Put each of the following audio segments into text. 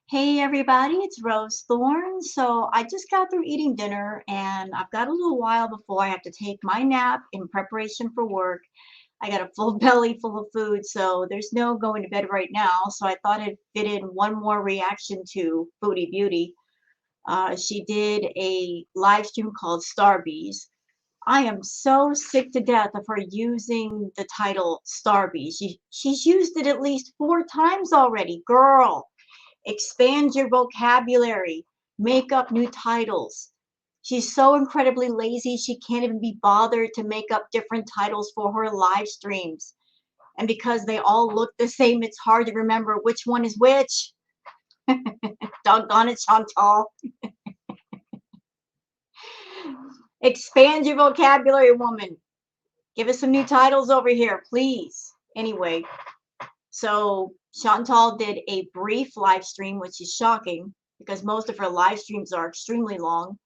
Hey everybody, it's Rose Thorne. So I just got through eating dinner and I've got a little while before I have to take my nap in preparation for work. I got a full belly full of food, so there's no going to bed right now. So I thought I'd fit in one more reaction to Foodie Beauty. She did a live stream called Starbies. I am so sick to death of her using the title Starbies. She's used it at least 4 times already. Girl, expand your vocabulary, make up new titles. She's so incredibly lazy, she can't even be bothered to make up different titles for her live streams. And because they all look the same, it's hard to remember which one is which. Doggone it, Chantal. Expand your vocabulary, woman. Give us some new titles over here, please. Anyway, so Chantal did a brief live stream, which is shocking because most of her live streams are extremely long.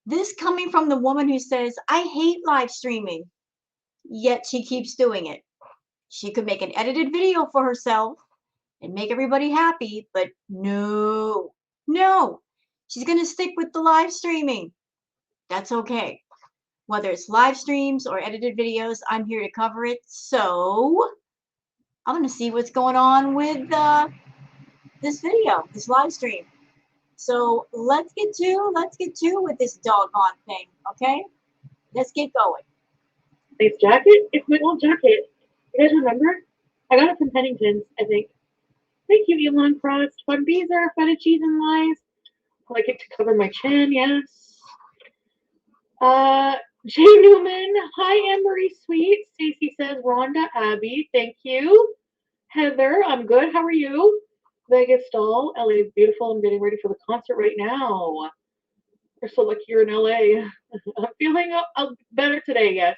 This coming from the woman who says, I hate live streaming, yet she keeps doing it. She could make an edited video for herself and make everybody happy, but no, she's going to stick with the live streaming. That's okay. Whether it's live streams or edited videos, I'm here to cover it. So I'm going to see what's going on with this video, this live stream. So let's get to with this doggone thing, okay? Let's get going. Nice jacket. It's my old jacket. You guys remember? I got it from Pennington's, I think. Thank you, Elon Crust. Fun Beezer, feta cheese and lies. I like it to cover my chin, yes. Uh, Jay Newman. Hi, Anne-Marie Sweet. Stacy says, Rhonda Abby. Thank you. Heather, I'm good. How are you? Vegas doll. LA is beautiful. I'm getting ready for the concert right now. We're so lucky you're in LA. I'm feeling better today, yes.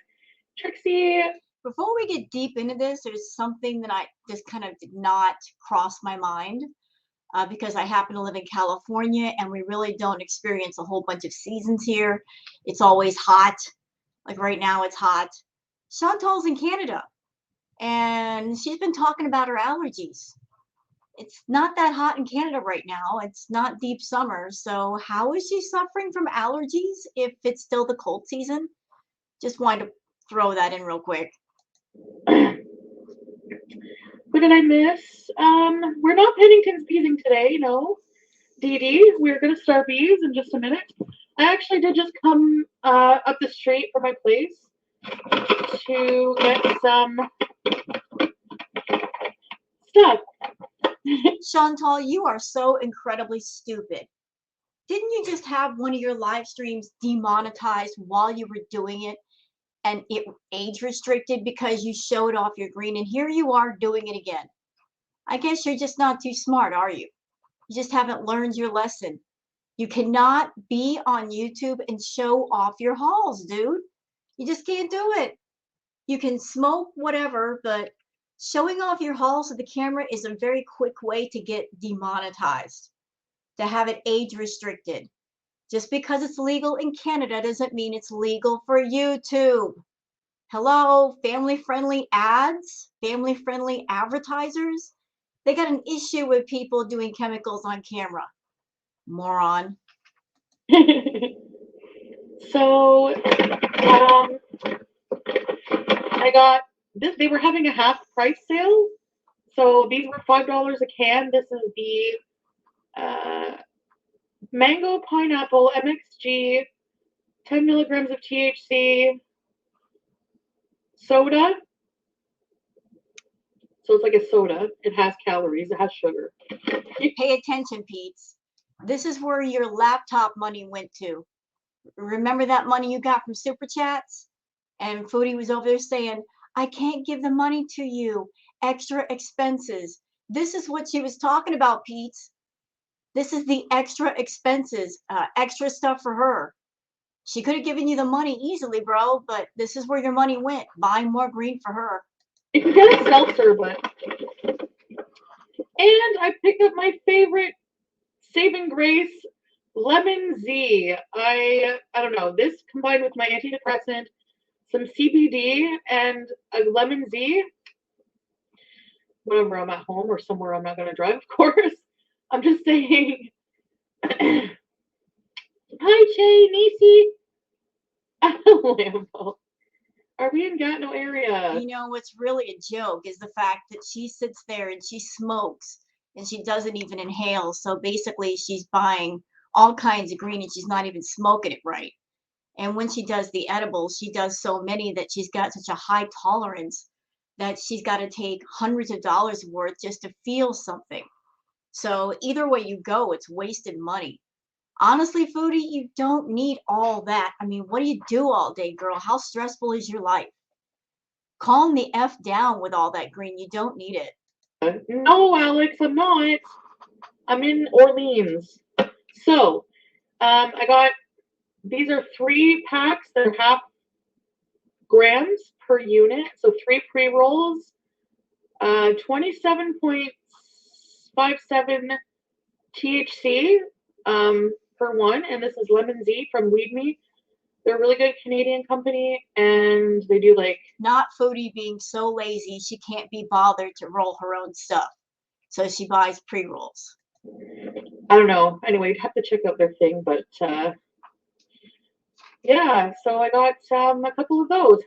Trixie. Before we get deep into this, there's something that I just kind of did not cross my mind because I happen to live in California and we really don't experience a whole bunch of seasons here. It's always hot. Like right now, it's hot. Chantal's in Canada and she's been talking about her allergies. It's not that hot in Canada right now. It's not deep summer. So, how is she suffering from allergies if it's still the cold season? Just wanted to throw that in real quick. Who did I miss? We're not Pennington's Beezing today, no. Dee Dee, we're gonna start bees in just a minute. I actually did just come up the street from my place to get some stuff. Chantal, you are so incredibly stupid. Didn't you just have one of your live streams demonetized while you were doing it and it age restricted because you showed off your green and here you are doing it again? I guess you're just not too smart, are you? You just haven't learned your lesson. You cannot be on YouTube and show off your hauls, dude. You just can't do it. You can smoke whatever, but showing off your hauls to the camera is a very quick way to get demonetized, to have it age restricted. Just because it's legal in Canada doesn't mean it's legal for YouTube. Hello, family friendly ads, family friendly advertisers. They got an issue with people doing chemicals on camera. Moron. So, I got this. They were having a half price sale. So these were $5 a can. This is the mango pineapple MXG, 10 milligrams of THC soda. So it's like a soda. It has calories. It has sugar. Pay attention, Pete's. This is where your laptop money went to. Remember that money you got from Super Chats? And Foodie was over there saying, I can't give the money to you. Extra expenses. This is what she was talking about, Pete's. This is the extra expenses, extra stuff for her. She could have given you the money easily, bro, but this is where your money went, buying more green for her. You can get a seltzer, but. And I picked up my favorite saving grace, Lemon Z. I don't know. This combined with my antidepressant, some CBD, and a Lemon Z. Whenever I'm at home or somewhere I'm not going to drive, of course. I'm just saying. Hi, Shay, Nisi. Lambo. Are we in Gatineau area? You know, what's really a joke is the fact that she sits there and she smokes and she doesn't even inhale. So basically, she's buying all kinds of green and she's not even smoking it right. And when she does the edibles, she does so many that she's got such a high tolerance that she's got to take hundreds of dollars worth just to feel something. So either way you go, it's wasted money. Honestly, Foodie, you don't need all that. I mean, what do you do all day, girl? How stressful is your life? Calm the F down with all that green. You don't need it. No, Alex, I'm not. I'm in Orleans. So, I got these are 3 packs. They're half grams per unit. So 3 pre-rolls, 27.57 THC per one, and this is Lemon Z from Weed Me. They're a really good Canadian company, and they do like Not Foodie being so lazy she can't be bothered to roll her own stuff. So she buys pre-rolls. I don't know. Anyway, you'd have to check out their thing, but yeah. So I got a couple of those.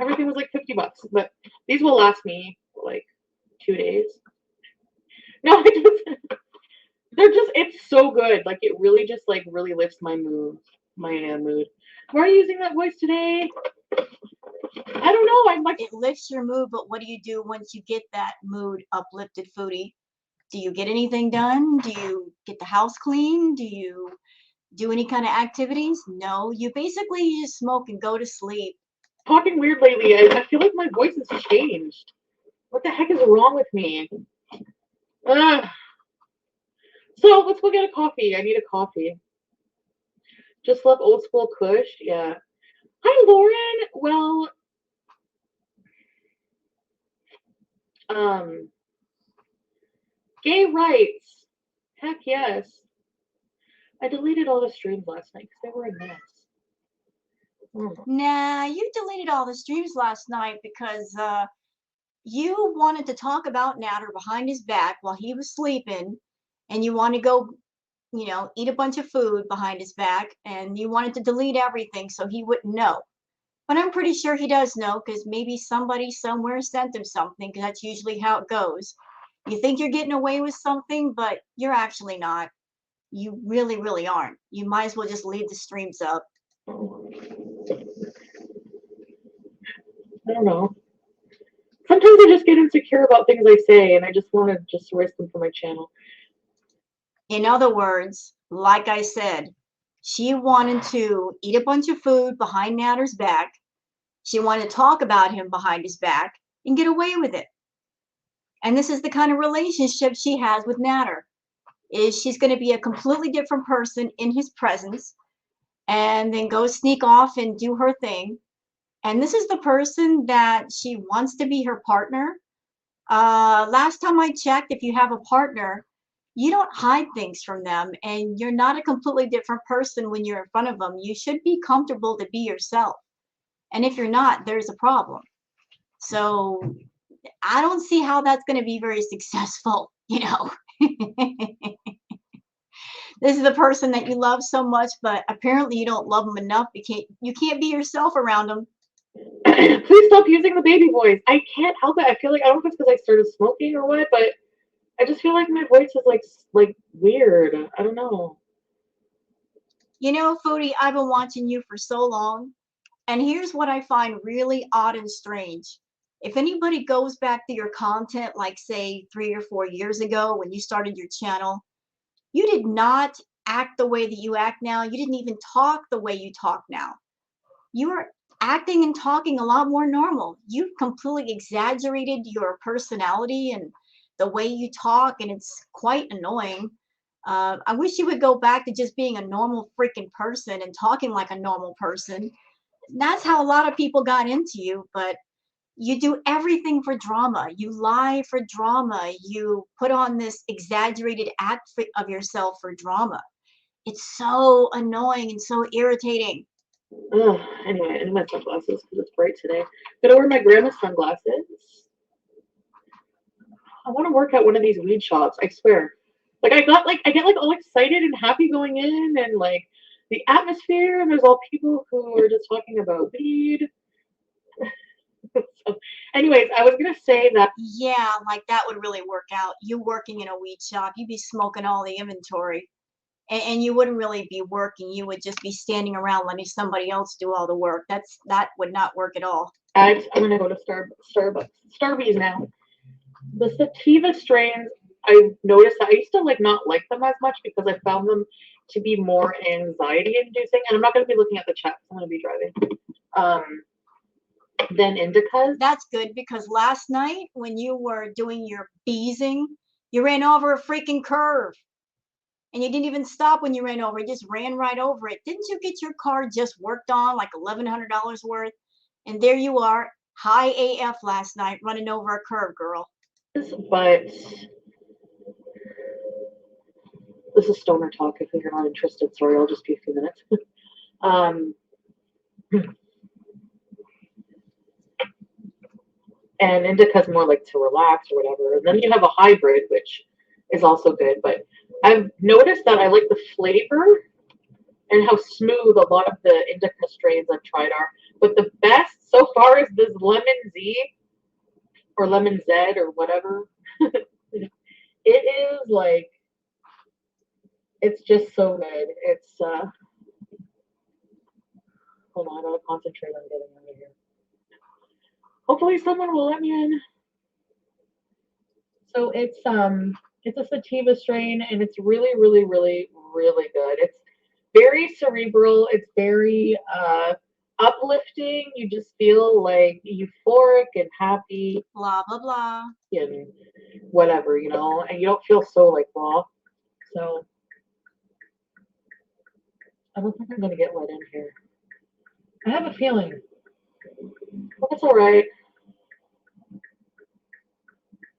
Everything was like $50, but these will last me like 2 days. No, I just they're just it's so good. Like it really just like really lifts my mood. My mood. Why are you using that voice today? I don't know. I'm like It lifts your mood, but what do you do once you get that mood uplifted, Foodie? Do you get anything done? Do you get the house clean? Do you do any kind of activities? No, you basically just smoke and go to sleep. talking weird lately. I feel like my voice has changed. What the heck is wrong with me? Ugh. So let's go get a coffee. I need a coffee. Just love old school Kush. Yeah. Hi, Lauren. Well, um, gay rights. Heck yes. I deleted all the streams last night because they were a mess. Nah, you deleted all the streams last night because you wanted to talk about Natter behind his back while he was sleeping, and you want to go, eat a bunch of food behind his back, and you wanted to delete everything so he wouldn't know. But I'm pretty sure he does know because maybe somebody somewhere sent him something, because that's usually how it goes. You think you're getting away with something, but you're actually not. You really, really aren't. You might as well just leave the streams up. I don't know. Sometimes I just get insecure about things I say, and I just want to just erase them from my channel. In other words, like I said, she wanted to eat a bunch of food behind Natter's back. She wanted to talk about him behind his back and get away with it. And this is the kind of relationship she has with Natter. Is she's going to be a completely different person in his presence and then go sneak off and do her thing. And this is the person that she wants to be her partner. Last time I checked, if you have a partner, you don't hide things from them, and you're not a completely different person when you're in front of them. You should be comfortable to be yourself. And if you're not, there's a problem. So I don't see how that's going to be very successful, This is the person that you love so much, but apparently you don't love them enough. You can't be yourself around them. Please stop using the baby voice. I can't help it. I feel like I don't know if it's because I started smoking or what, but I just feel like my voice is like weird. I don't know. Foodie, I've been watching you for so long, and here's what I find really odd and strange. If anybody goes back to your content, like say 3 or 4 years ago when you started your channel, you did not act the way that you act now. You didn't even talk the way you talk now. You are acting and talking a lot more normal. You've completely exaggerated your personality and the way you talk, and it's quite annoying. I wish you would go back to just being a normal freaking person and talking like a normal person. That's how a lot of people got into you, but you do everything for drama. You lie for drama. You put on this exaggerated act of yourself for drama. It's so annoying and so irritating. Ugh, anyway, I need my sunglasses because it's bright today. Gotta wear my grandma's sunglasses. I want to work at one of these weed shops. I swear. I get like all excited and happy going in, and like the atmosphere. And there's all people who are just talking about weed. So, anyways, I was gonna say that Yeah, like that would really work out. You working in a weed shop, you'd be smoking all the inventory. And you wouldn't really be working. You would just be standing around letting somebody else do all the work. That would not work at all. I'm gonna go to Starbucks, Starbucks now. The sativa strains, I noticed that I used to like not like them as much because I found them to be more anxiety inducing. And I'm not gonna be looking at the chat. I'm gonna be driving. Um, than indicas. That's good because last night when you were doing your beezing, you ran over a freaking curve. And you didn't even stop when you ran over. You just ran right over it. Didn't you get your car just worked on like $1,100 worth? And there you are, high AF last night, running over a curve, girl. But this is stoner talk. If you're not interested, sorry, I'll just be a few minutes. um, and indica's more like to relax or whatever. And then you have a hybrid, which is also good. But I've noticed that I like the flavor and how smooth a lot of the indica strains I've tried are. But the best so far is this lemon Z or lemon Z or whatever. It is like it's just so good. It's hold on, I gotta concentrate on getting out of here. Hopefully someone will let me in. So it's a sativa strain and it's really, really, really, really good. It's very cerebral, it's very uplifting. You just feel like euphoric and happy Blah, blah, blah. and whatever, you know, and you don't feel so like blah. So I don't think I'm gonna get let in here. I have a feeling. But that's all right.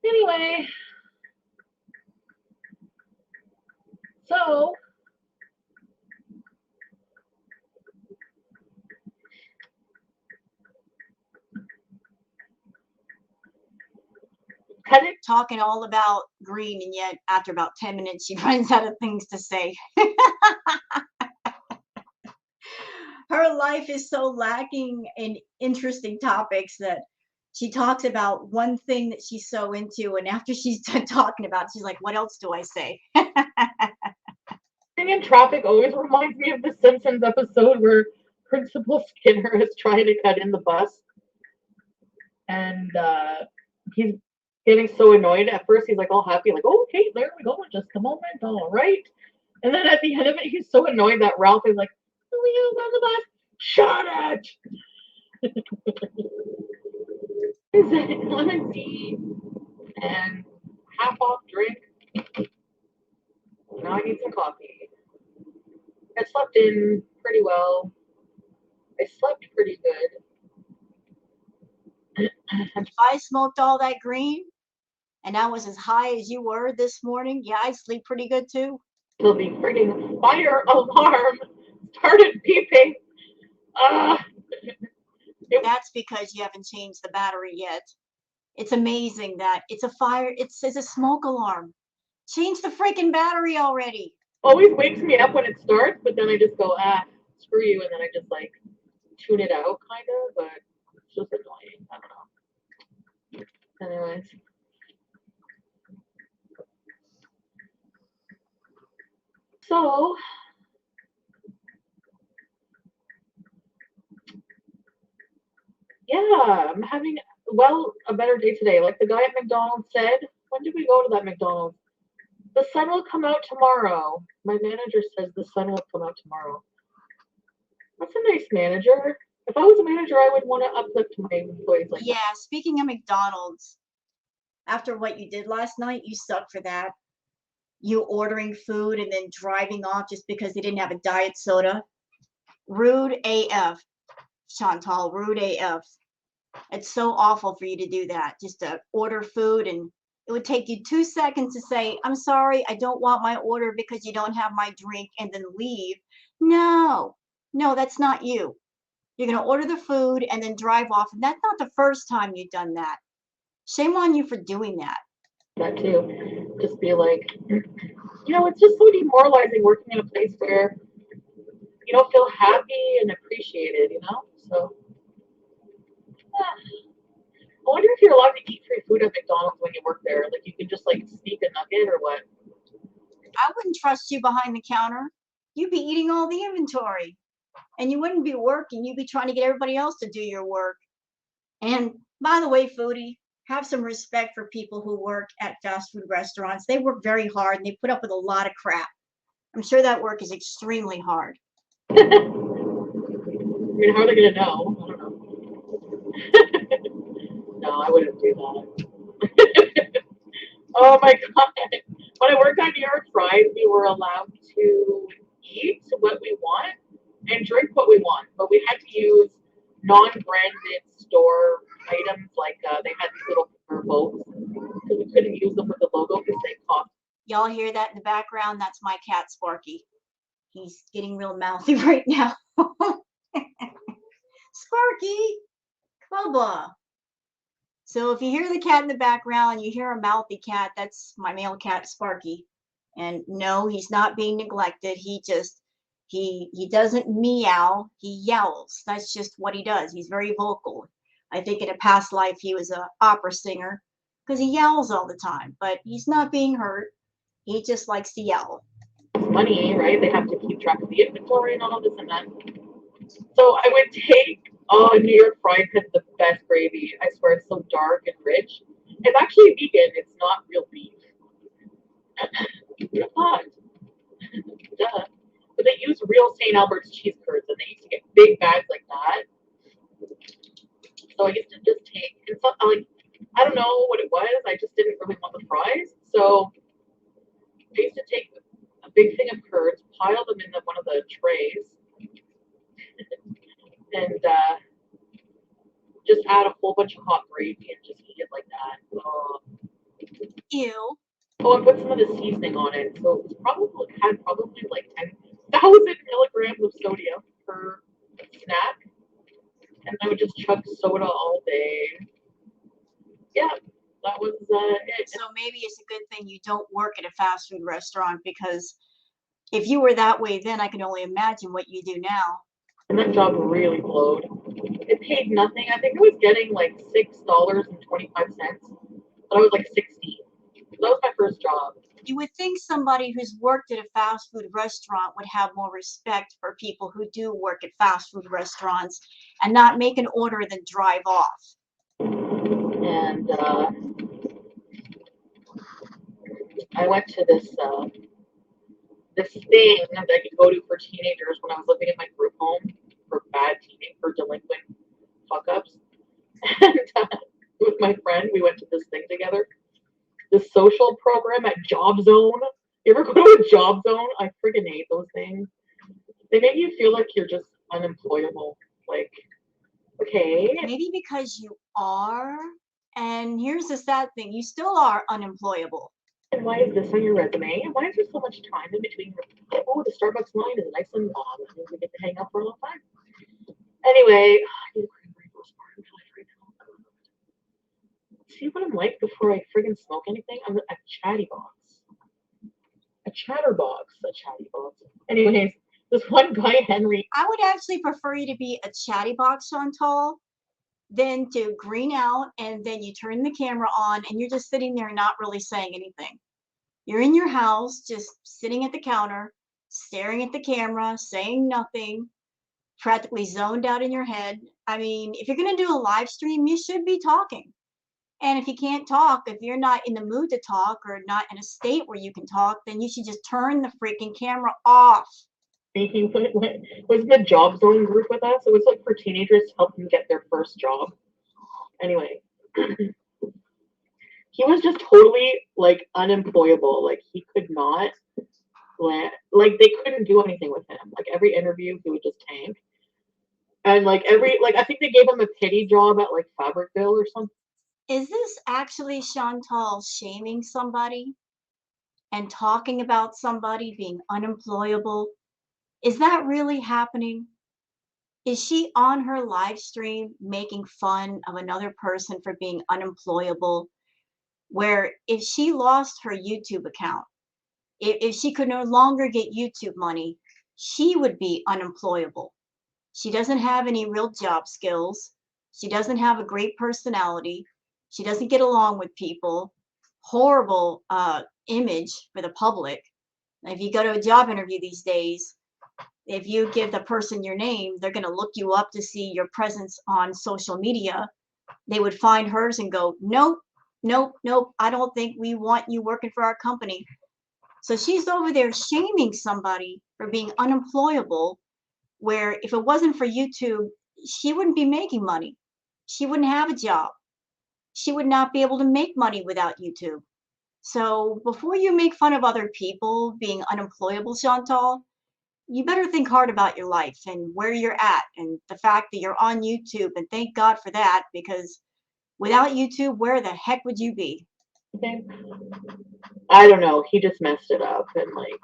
Anyway, so Talking all about green, and yet after about 10 minutes, she runs out of things to say. Her life is so lacking in interesting topics that she talks about one thing that she's so into, and after she's done talking about it, she's like, what else do I say? Sitting in traffic always reminds me of the Simpsons episode where Principal Skinner is trying to cut in the bus, and he's getting so annoyed. At first, he's like all happy, like, "Oh, okay, there we go, just a moment, all right." And then at the end of it, he's so annoyed that Ralph is like, "Wheels on the bus, shut it!" Is it lemon tea and half off drink? Now I need some coffee. I slept in pretty well. I slept pretty good. If I smoked all that green and I was as high as you were this morning, yeah, I'd sleep pretty good too. Till the frigging fire alarm started beeping. Uh, That's because you haven't changed the battery yet. It's amazing that it's a fire, it's a smoke alarm. Change the freaking battery already. always wakes me up when it starts, but then I just go, screw you, and then I just like tune it out, kind of, but it's just annoying. I don't know. Anyways. So, yeah, I'm having, well, a better day today. Like the guy at McDonald's said, when did we go to that McDonald's? The sun will come out tomorrow. My manager says the sun will come out tomorrow. That's a nice manager. If I was a manager, I would want to uplift my employees like that. Yeah, speaking of McDonald's, after what you did last night, you suck for that. You ordering food and then driving off just because they didn't have a diet soda. Rude AF, Chantal, rude AF. It's so awful for you to do that, just to order food and it would take you 2 seconds to say, I'm sorry, I don't want my order because you don't have my drink, and then leave. No, no, that's not you. You're going to order the food and then drive off. And that's not the first time you've done that. Shame on you for doing that. That too. Just be like, it's just so demoralizing working in a place where you don't feel happy and appreciated. So, yeah. I wonder if you're allowed to eat free food at McDonald's when you work there. Like, you can just like sneak a nugget or what? I wouldn't trust you behind the counter. You'd be eating all the inventory and you wouldn't be working. You'd be trying to get everybody else to do your work. And by the way, Foodie, have some respect for people who work at fast food restaurants. They work very hard and they put up with a lot of crap. I'm sure that work is extremely hard. I mean, how are they gonna know? I don't know. No, I wouldn't do that. Oh my god! When I worked on New York Fries, we were allowed to eat what we want and drink what we want, but we had to use non-branded store items. Like they had these little boats because we couldn't use them with the logo because they cost. Y'all hear that in the background? That's my cat, Sparky. He's getting real mouthy right now. Sparky, Bubba. So if you hear the cat in the background, you hear a mouthy cat, that's my male cat, Sparky. And no, he's not being neglected. He doesn't meow, he yells. That's just what he does. He's very vocal. I think in a past life he was an opera singer because he yells all the time, but he's not being hurt. He just likes to yell. Money, right? They have to keep track of the inventory and all this and that. So I would take, New York Fried has the best gravy. I swear it's so dark and rich. It's actually vegan. It's not real beef. You're not. Duh. But they use real St. Albert's cheese curds, and they used to get big bags like that. So I used to just take, and some, like, I don't know what it was. I just didn't really want the fries. So I used to take a big thing of curds, pile them in one of the trays, and just add a whole bunch of hot gravy and just eat it like that. Ew. Oh, I put some of the seasoning on it, so it was probably like 10,000 milligrams of sodium per snack, and I would just chug soda all day. Yeah, that was it. So maybe it's a good thing you don't work at a fast food restaurant because if you were that way then, I can only imagine what you do now. And that job really blowed. It paid nothing. I think I was getting like $6.25, but I was like 16. That was my first job. You would think somebody who's worked at a fast food restaurant would have more respect for people who do work at fast food restaurants and not make an order then drive off. And I went to this thing that I could go to for teenagers when I was living in my group home for delinquent fuck ups. And with my friend, we went to this thing together. This social program at Job Zone. You ever go to a Job Zone? I friggin' hate those things. They make you feel like you're just unemployable. Like, okay. Maybe because you are. And here's the sad thing, you still are unemployable. And why is this on your resume? And why is there so much time in between? Oh, the Starbucks line is nice and long. That means we get to hang out for a long time. Anyway, I need see what I'm like before I friggin' smoke anything? I'm a chatty box. A chatterbox. A chatty box. Anyways, this one guy, Henry. I would actually prefer you to be a chatty box, Chantal, than to green out and then you turn the camera on and you're just sitting there not really saying anything. You're in your house, just sitting at the counter, staring at the camera, saying nothing, practically zoned out in your head. I mean, if you're going to do a live stream, you should be talking. And if you can't talk, if you're not in the mood to talk or not in a state where you can talk, then you should just turn the freaking camera off. He was the Job Zone group with us. It was like for teenagers to help them get their first job. Anyway, he was just totally like unemployable. Like he could not like they couldn't do anything with him. Like every interview he would just tank. And like I think they gave him a pity job at like Fabricville or something. Is this actually Chantal shaming somebody and talking about somebody being unemployable? Is that really happening? Is she on her live stream making fun of another person for being unemployable? where if she lost her YouTube account, if she could no longer get YouTube money, she would be unemployable. She doesn't have any real job skills. She doesn't have a great personality. She doesn't get along with people. Horrible image for the public. If you go to a job interview these days, if you give the person your name, they're going to look you up to see your presence on social media. They would find hers and go, nope, nope, nope. I don't think we want you working for our company. So she's over there shaming somebody for being unemployable, where if it wasn't for YouTube, she wouldn't be making money. She wouldn't have a job. She would not be able to make money without YouTube. So before you make fun of other people being unemployable, Chantal, you better think hard about your life and where you're at and the fact that you're on YouTube. And thank God for that, because without YouTube, where the heck would you be? Okay. I don't know. He just messed it up and like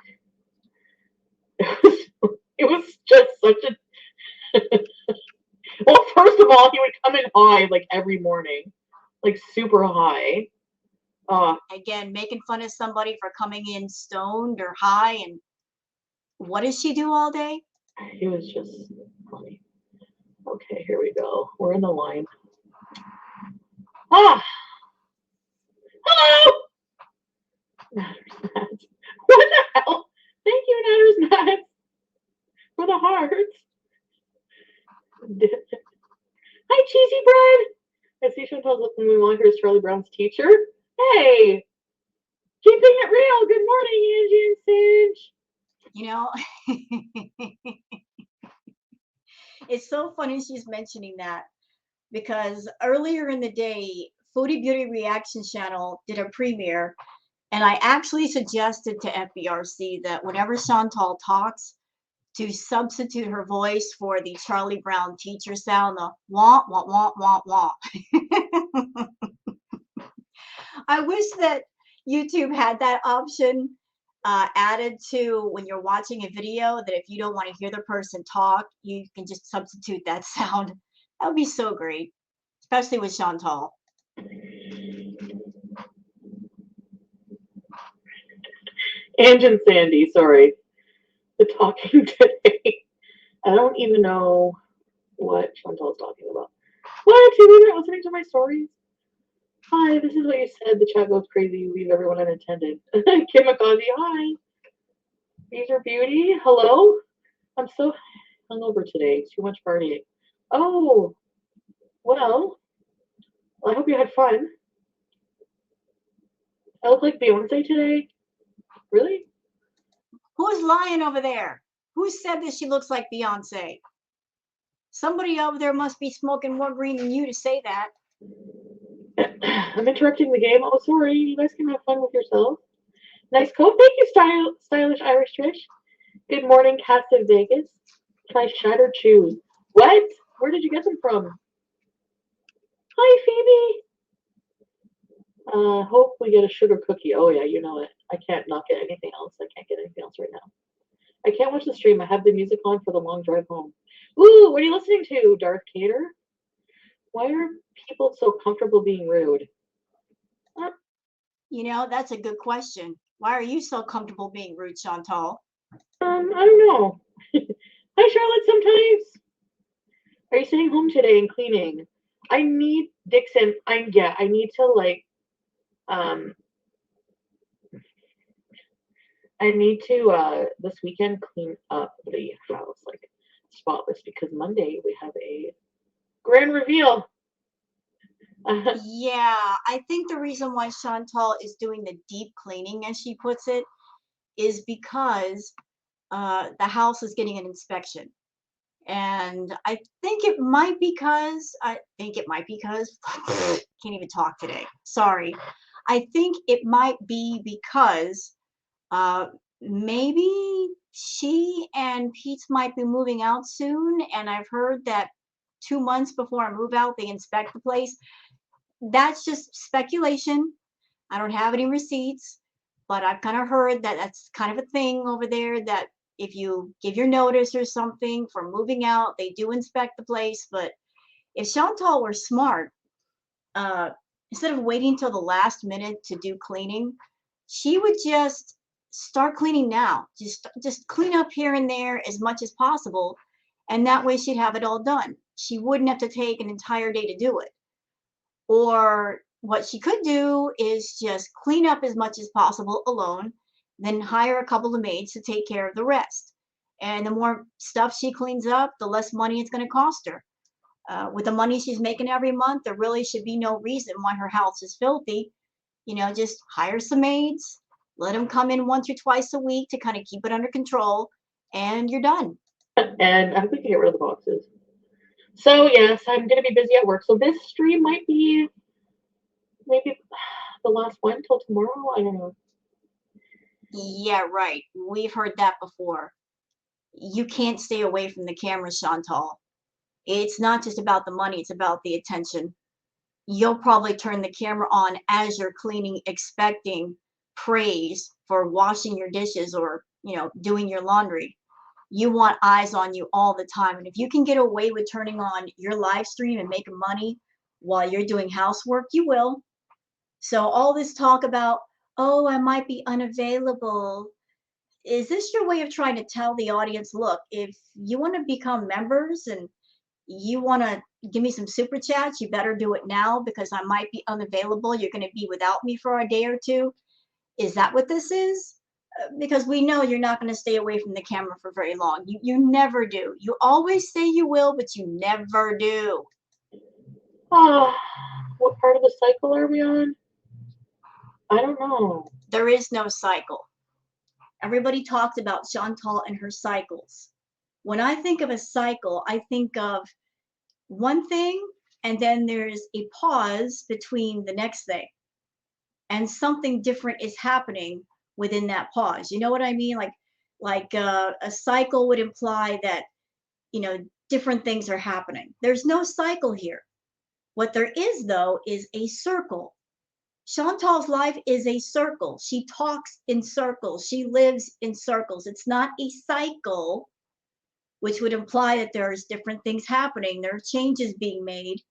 it was just such a well, first of all, he would come in high like every morning. Like super high. Again, making fun of somebody for coming in stoned or high. And what does she do all day? It was just funny. Okay, here we go. We're in the line. Ah! Hello! Natters Mats. What the hell? Thank you, Natters Mats, for the hearts. Hi, Cheesy Bread. I see Chantal's looking we want her as Charlie Brown's teacher. Hey! Keeping it real. Good morning, Angie and Singe. You know, it's so funny she's mentioning that, because earlier in the day, Foodie Beauty Reaction Channel did a premiere, and I actually suggested to FBRC that whenever Chantal talks, to substitute her voice for the Charlie Brown teacher sound, the wah, wah, wah, wah, wah. I wish that YouTube had that option added to when you're watching a video, that if you don't want to hear the person talk, you can just substitute that sound. That would be so great, especially with Chantal. Ange and Sandy, sorry. The talking today. I don't even know what Chantal's talking about. What? You were listening to my stories? Hi, this is what you said. The chat goes crazy. You leave everyone unattended. Kimikaze, hi. Beezer Beauty, hello. I'm so hungover today. Too much partying. Oh, well, I hope you had fun. I look like Beyonce today. Really? Who's lying over there? Who said that she looks like Beyonce? Somebody over there must be smoking more green than you to say that. I'm interrupting the game. Oh, sorry. You guys can have fun with yourself. Nice coat. Thank you, stylish Irish Trish. Good morning, cast of Vegas. Try shattered shoes. What? Where did you get them from? Hi, Phoebe. Hope we get a sugar cookie. Oh yeah, you know it. I can't not get anything else. I can't get anything else right now. I can't watch the stream. I have the music on for the long drive home. Ooh, what are you listening to, Darth Cater? Why are people so comfortable being rude? You know, that's a good question. Why are you so comfortable being rude, Chantal? I don't know. Hi, Charlotte. Sometimes. Are you staying home today and cleaning? I need Dixon. I need to like. I need to this weekend clean up the house like spotless, because Monday we have a grand reveal. Yeah, I think the reason why Chantal is doing the deep cleaning, as she puts it, is because the house is getting an inspection. And I think it might because can't even talk today. Sorry. I think it might be because uh, maybe she and Pete's might be moving out soon, and I've heard that 2 months before I move out, they inspect the place. That's just speculation. I don't have any receipts, but I've kind of heard that that's kind of a thing over there, that if you give your notice or something for moving out, they do inspect the place. But if Chantal were smart, uh, Instead of waiting till the last minute to do cleaning, she would just start cleaning now. Just clean up here and there as much as possible, and that way she'd have it all done. She wouldn't have to take an entire day to do it. Or what she could do is just clean up as much as possible alone, then hire a couple of maids to take care of the rest. And the more stuff she cleans up, the less money it's going to cost her. With the money she's making every month, there really should be no reason why her house is filthy. Just hire some maids, let them come in once or twice a week to kind of keep it under control, and you're done. And I hope we can get rid of the boxes. So yes, I'm gonna be busy at work. So this stream might be maybe the last one till tomorrow. I don't know. Yeah, right. We've heard that before. You can't stay away from the camera, Chantal. It's not just about the money, it's about the attention. You'll probably turn the camera on as you're cleaning, expecting praise for washing your dishes or, doing your laundry. You want eyes on you all the time. And if you can get away with turning on your live stream and making money while you're doing housework, you will. So all this talk about, oh, I might be unavailable. Is this your way of trying to tell the audience, look, if you want to become members and you want to give me some super chats, you better do it now because I might be unavailable. You're going to be without me for a day or two. Is that what this is? Because we know you're not going to stay away from the camera for very long. You never do. You always say you will, but you never do. What part of the cycle are we on? I don't know. There is no cycle. Everybody talks about Chantal and her cycles. When I think of a cycle, I think of one thing and then there's a pause between the next thing and something different is happening within that pause. You know what I mean? Like a cycle would imply that you know different things are happening. There's no cycle here. What there is though is a circle. Chantal's life is a circle. She talks in circles. She lives in circles. It's not a cycle, which would imply that there's different things happening. There are changes being made.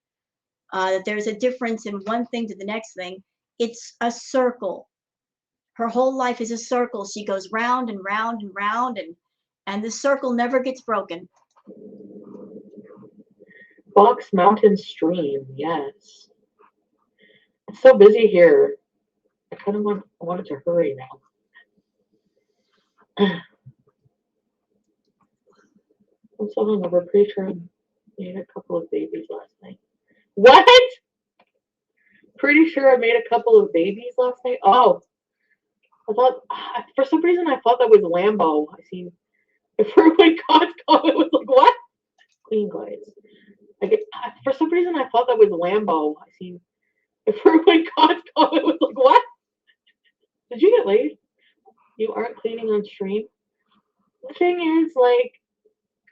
That there's a difference in one thing to the next thing. It's a circle. Her whole life is a circle. She goes round and round and round, and the circle never gets broken. Fox Mountain Stream, yes. It's so busy here. I kind of want it to hurry now. I'm so hungover. Pretty sure I made a couple of babies last night. What? Pretty sure I made a couple of babies last night. Oh, I thought for some reason I thought that was Lambo. I seen if when God it was like what? Clean glaze. For some reason I thought that was Lambo. I seen if when God it was like what? Did you get laid? You aren't cleaning on stream. The thing is, like,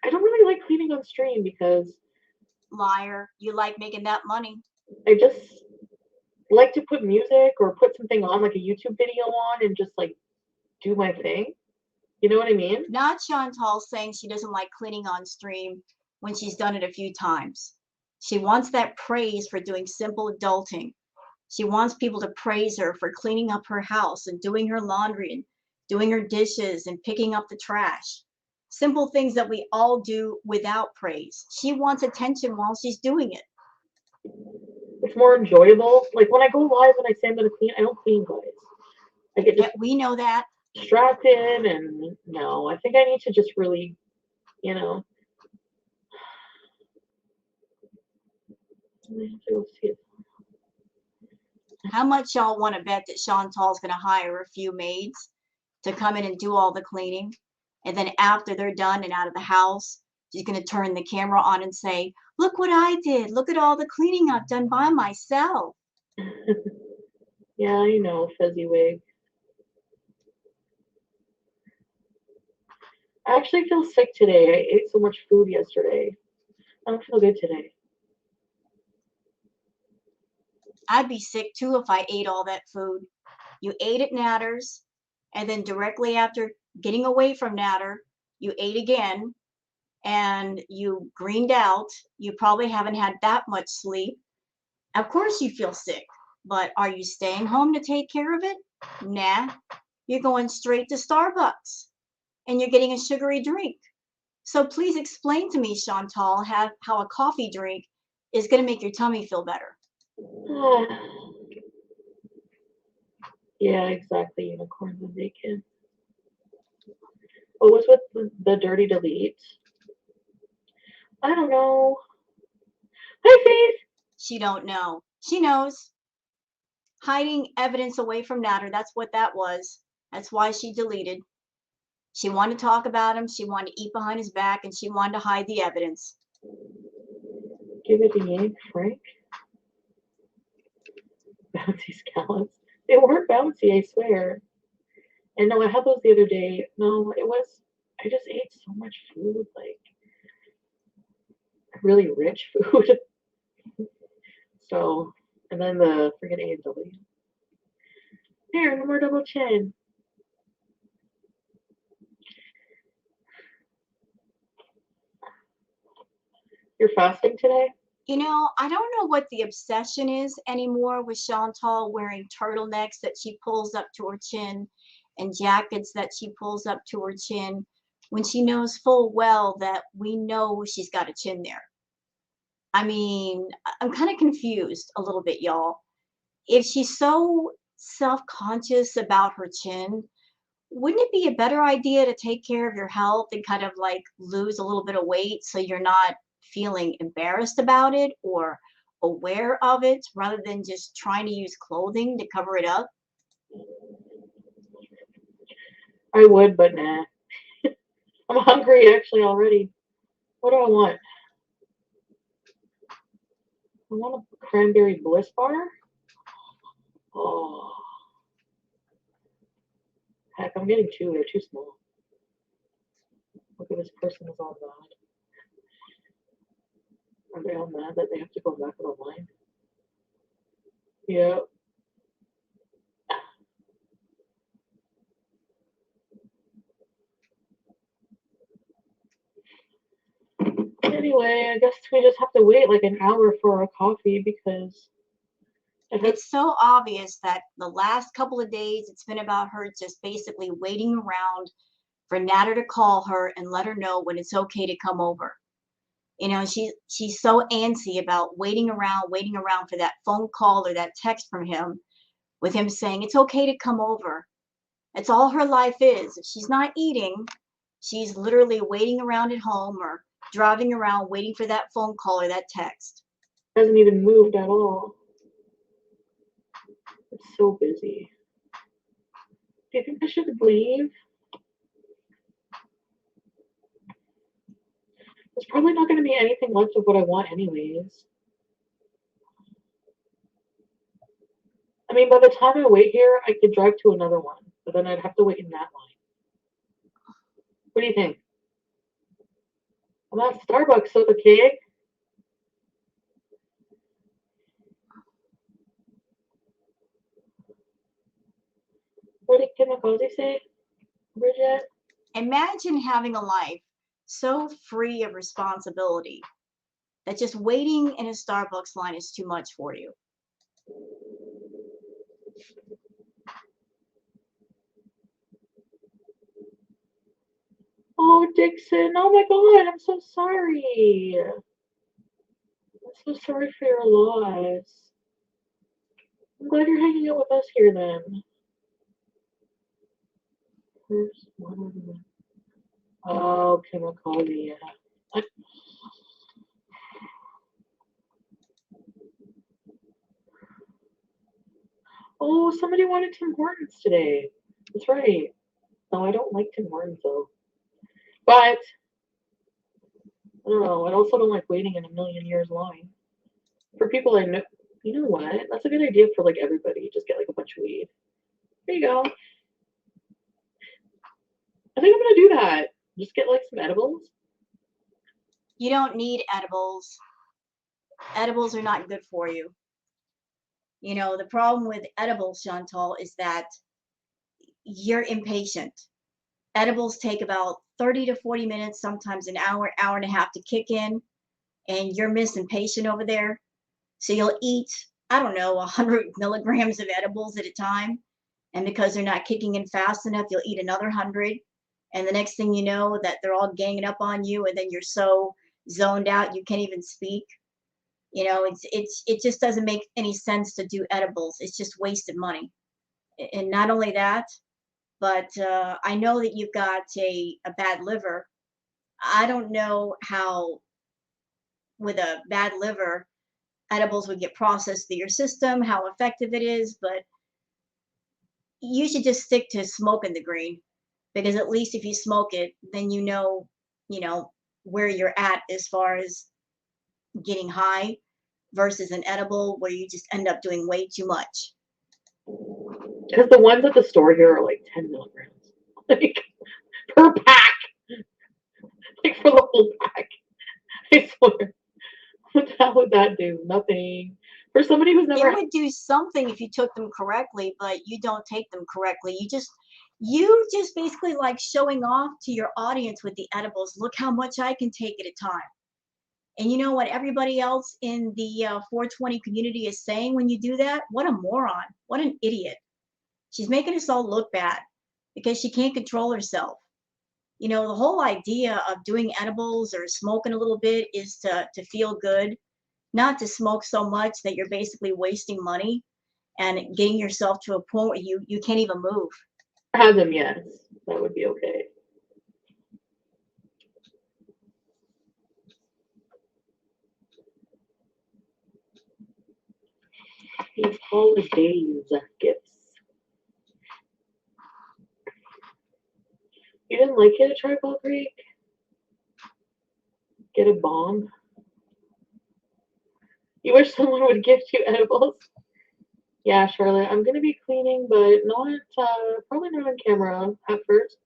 I don't really like cleaning on stream because Liar, you like making that money. I just like to put music or put something on, like a YouTube video on, and just like do my thing. You know what I mean? Not Chantal saying she doesn't like cleaning on stream when she's done it a few times. She wants that praise for doing simple adulting. She wants people to praise her for cleaning up her house and doing her laundry and doing her dishes and picking up the trash. Simple things that we all do without praise. She wants attention while she's doing it. It's more enjoyable. Like when I go live and I say I'm gonna clean, I don't clean guys. I get Yeah, we know that. distracted, and no, I think I need to just really, you know. I have to go see it. How much y'all want to bet that Chantal's going to hire a few maids to come in and do all the cleaning? And then after they're done and out of the house, she's going to turn the camera on and say, look what I did. Look at all the cleaning I've done by myself. Yeah, I know, fuzzy wig. I actually feel sick today. I ate so much food yesterday. I don't feel good today. I'd be sick too if I ate all that food. You ate at Natter's, and then directly after getting away from Natter, you ate again, and you greened out. You probably haven't had that much sleep. Of course, you feel sick. But are you staying home to take care of it? Nah, you're going straight to Starbucks and you're getting a sugary drink. So please explain to me, Chantal, how a coffee drink is going to make your tummy feel better. Yeah, exactly. Unicorns and bacon. What was with the dirty delete? I don't know. Hi, Faith. She don't know. She knows. Hiding evidence away from Natter, that's what that was. That's why she deleted. She wanted to talk about him, she wanted to eat behind his back, and she wanted to hide the evidence. Give it a yank, Frank. Bouncy scallops. They weren't bouncy, I swear. And no, I had those the other day. No, it was. I just ate so much food, like really rich food. So, and then the freaking A&W. Here, no more double chin. You're fasting today? You know, I don't know what the obsession is anymore with Chantal wearing turtlenecks that she pulls up to her chin and jackets that she pulls up to her chin when she knows full well that we know she's got a chin there. I mean, I'm kind of confused a little bit, y'all. If she's so self-conscious about her chin, wouldn't it be a better idea to take care of your health and kind of like lose a little bit of weight so you're not feeling embarrassed about it or aware of it rather than just trying to use clothing to cover it up? I would, but nah. I'm hungry actually already. What do I want? I want a cranberry bliss bar. Oh, heck, I'm getting two. They're too small. Look at this person is all mad. Are they all mad that they have to go back on the line? Yeah. Anyway, I guess we just have to wait like an hour for our coffee because It's so obvious that the last couple of days it's been about her just basically waiting around for Natter to call her and let her know when it's okay to come over. You know, she's so antsy about waiting around for that phone call or that text from him with him saying it's okay to come over. It's all her life is. If she's not eating, she's literally waiting around at home or driving around waiting for that phone call or that text. hasn't even moved at all. It's so busy. Do you think I should leave? There's probably not going to be anything left of what I want, anyways. I mean, by the time I wait here, I could drive to another one, but then I'd have to wait in that line. What do you think? I'm at Starbucks, so okay. What did Kimikaze say, Bridget? Imagine having a life so free of responsibility that just waiting in a Starbucks line is too much for you. Oh, Dixon. Oh my God, I'm so sorry. I'm so sorry for your loss. I'm glad you're hanging out with us here then. First one. Oh, Kimikaze, yeah. Oh, somebody wanted Tim Hortons today. That's right. No, I don't like Tim Hortons though. But I don't know. I also don't like waiting in a million years line. For people I know, you know what? That's a good idea for like everybody. Just get like a bunch of weed. There you go. I think I'm gonna do that. Just get like some edibles. You don't need edibles. Edibles are not good for you. You know, the problem with edibles, Chantal, is that you're impatient. Edibles take about 30 to 40 minutes, sometimes an hour, hour and a half to kick in, and you're missing patient over there. So you'll eat I don't know, 100 milligrams of edibles at a time. And because they're not kicking in fast enough, you'll eat another 100. And the next thing you know, that they're all ganging up on you, and then you're so zoned out you can't even speak. It just doesn't make any sense to do edibles. It's just wasted money. And not only that, but I know that you've got a bad liver. I don't know how, with a bad liver, edibles would get processed through your system, how effective it is, but you should just stick to smoking the green, because at least if you smoke it, then you know where you're at as far as getting high versus an edible where you just end up doing way too much. Because the ones at the store here are like 10 milligrams, like per pack, like for the whole pack. I swear. What the hell would that do? Nothing. For somebody who's It never had would do something if you took them correctly, but you don't take them correctly. You just basically like showing off to your audience with the edibles. Look how much I can take at a time. And you know what everybody else in the 420 community is saying when you do that? What a moron. What an idiot. She's making us all look bad because she can't control herself. The whole idea of doing edibles or smoking a little bit is to feel good, not to smoke so much that you're basically wasting money and getting yourself to a point where you can't even move. had them, yes, that would be okay. These holidays gifts. You didn't like it at Tribal Creek? Get a bomb? You wish someone would gift you edibles? Yeah, Charlotte, I'm gonna be cleaning, but not probably not on camera at first.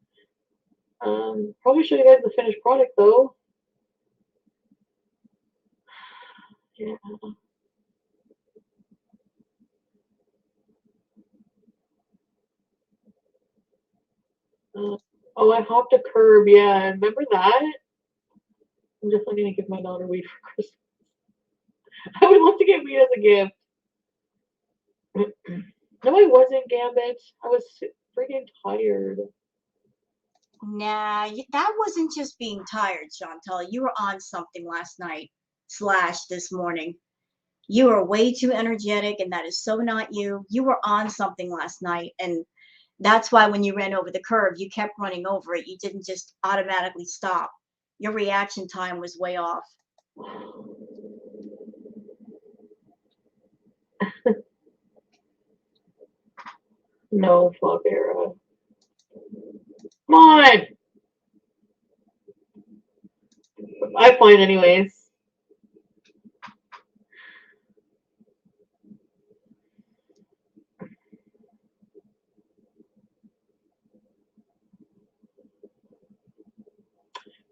Probably show you guys the finished product though. Yeah. Oh, I hopped a curb. Yeah, remember that? I'm definitely gonna give my daughter weed for Christmas. I would love to get weed as a gift. No, I wasn't, Gambit. I was freaking tired. Nah, that wasn't just being tired, Chantal. You were on something last night slash this morning. You were way too energetic, and that is so not you. You were on something last night, and that's why when you ran over the curb, you kept running over it. You didn't just automatically stop. Your reaction time was way off. No, Flavera. Come on! I find anyways.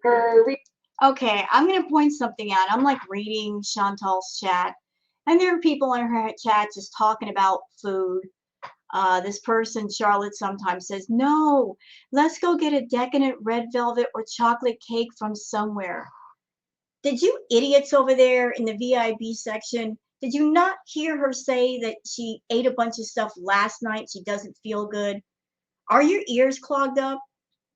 Hurry. Okay, I'm going to point something out. I'm like reading Chantal's chat, and there are people in her chat just talking about food. This person, Charlotte, sometimes says, no, let's go get a decadent red velvet or chocolate cake from somewhere. Did you idiots over there in the VIB section, did you not hear her say that she ate a bunch of stuff last night? She doesn't feel good. Are your ears clogged up?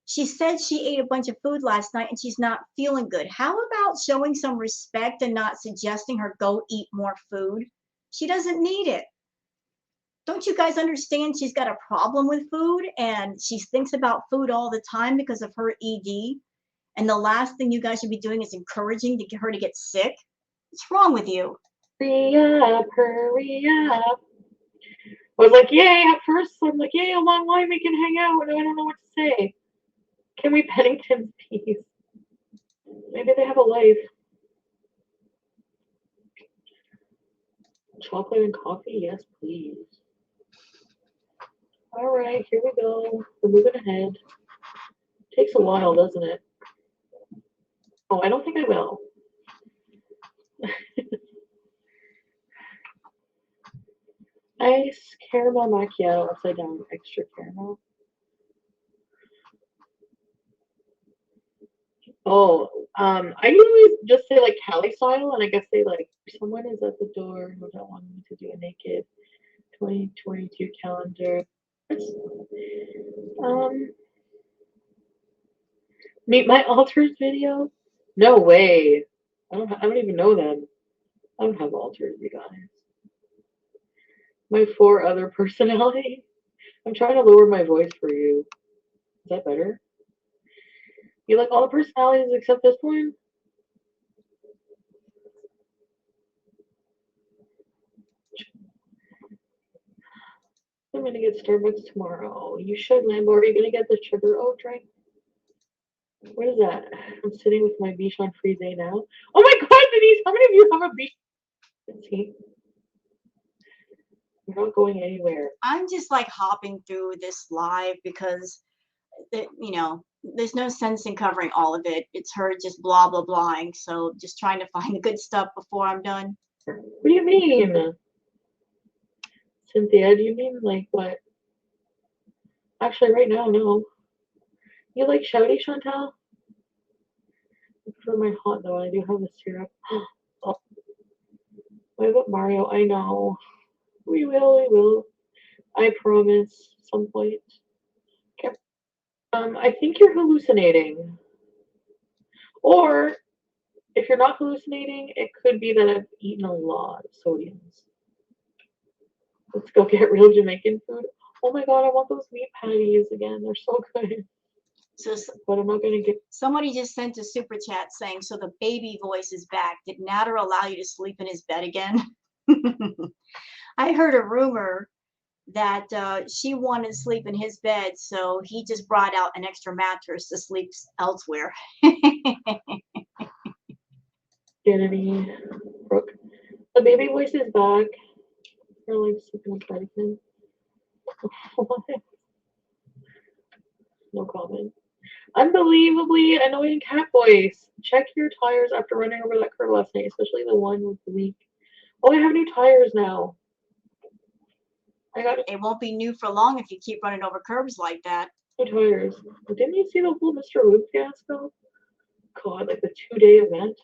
She said she ate a bunch of food last night and she's not feeling good. How about showing some respect and not suggesting her go eat more food? She doesn't need it. Don't you guys understand she's got a problem with food and she thinks about food all the time because of her ED? And the last thing you guys should be doing is encouraging to get her to get sick. What's wrong with you? Hurry up, hurry up. I was like, yay, at first I'm like, yay, a long line, we can hang out, and I don't know what to say. Can we Pennington's please? Maybe they have a life. Chocolate and coffee, yes, please. Alright, here we go. We're moving ahead. Takes a while, doesn't it? Oh, I don't think I will. Ice caramel macchiato upside down, extra caramel. Oh, I usually just say like Cali style, and I guess they like someone is at the door who don't want me to do a naked 2022 calendar. Um, meet my alters video. No way. I don't even know them. I don't have alters, you guys. My four other personalities. I'm trying to lower my voice for you. Is that better? You like all the personalities except this one? I'm gonna get Starbucks tomorrow. You should, Lambo. Are you gonna get the sugar oat drink? What is that? I'm sitting with my Bichon Frise now. Oh my god, Denise! How many of you have a Bichon? See, we're not going anywhere. I'm just like hopping through this live because there's no sense in covering all of it. It's her just blah blah blahing. So just trying to find the good stuff before I'm done. What do you mean? Cynthia, do you mean like what? Actually, right now, no. You like shouty, Chantal? I prefer my hot though. I do have the syrup. Oh, what about Mario? I know. We will, we will. I promise. Some point. Okay. I think you're hallucinating. Or if you're not hallucinating, it could be that I've eaten a lot of sodiums. Let's go get real Jamaican food. Oh my god, I want those meat patties again. They're so good. So But I'm not gonna get. somebody just sent a super chat saying, "So the baby voice is back. Did Natter allow you to sleep in his bed again?" I heard a rumor that she wanted to sleep in his bed, so he just brought out an extra mattress to sleep elsewhere. Kennedy, Brooke. The baby voice is back. You're like sleeping with Vatican. No comment. Unbelievably annoying cat voice. Check your tires after running over that curb last night, especially the one with the leak. Oh, I have new tires now. I got It won't be new for long if you keep running over curbs like that. new tires. Didn't you see the whole Mr. Luke fiasco? God, like the 2-day event.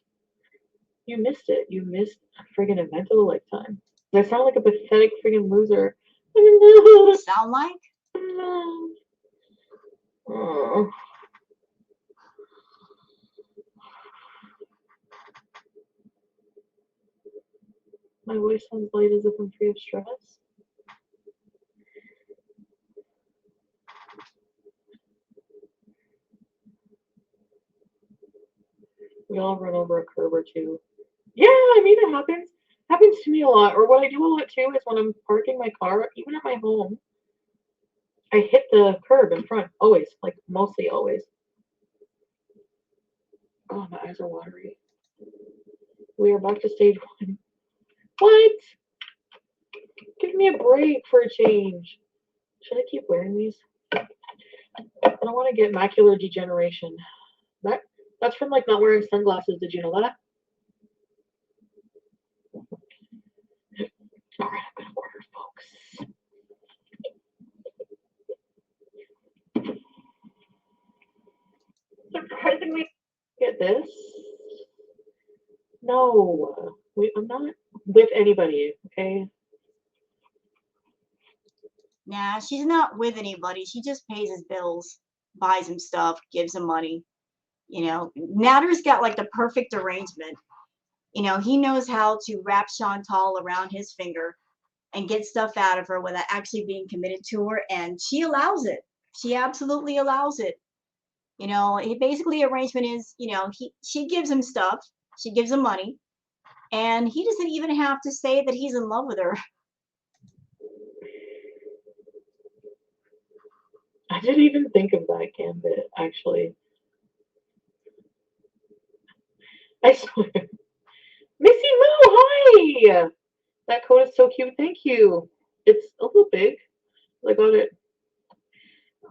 You missed it. You missed a friggin' event of a lifetime. I sound like a pathetic friggin' loser. Sound like? Oh. My voice sounds light as if I'm free of stress. We all run over a curb or two. Yeah, I mean it happens. Happens to me a lot. Or what I do a lot too is when I'm parking my car, even at my home, I hit the curb in front. Always. Like mostly always. Oh, my eyes are watery. We are back to stage one. What? Give me a break for a change. Should I keep wearing these? I don't want to get macular degeneration. That's from like not wearing sunglasses. Did you know that? All right, I'm gonna order, folks. Surprisingly, get this. No, I'm not with anybody. Okay. Nah, she's not with anybody. She just pays his bills, buys him stuff, gives him money. Natter's got like the perfect arrangement. He knows how to wrap Chantal around his finger and get stuff out of her without actually being committed to her, and she allows it. She absolutely allows it. He basically arrangement is, she gives him stuff, she gives him money, and he doesn't even have to say that he's in love with her. I didn't even think of that gambit, actually. I swear. Missy Moo, hi! That coat is so cute. Thank you. It's a little big. I got it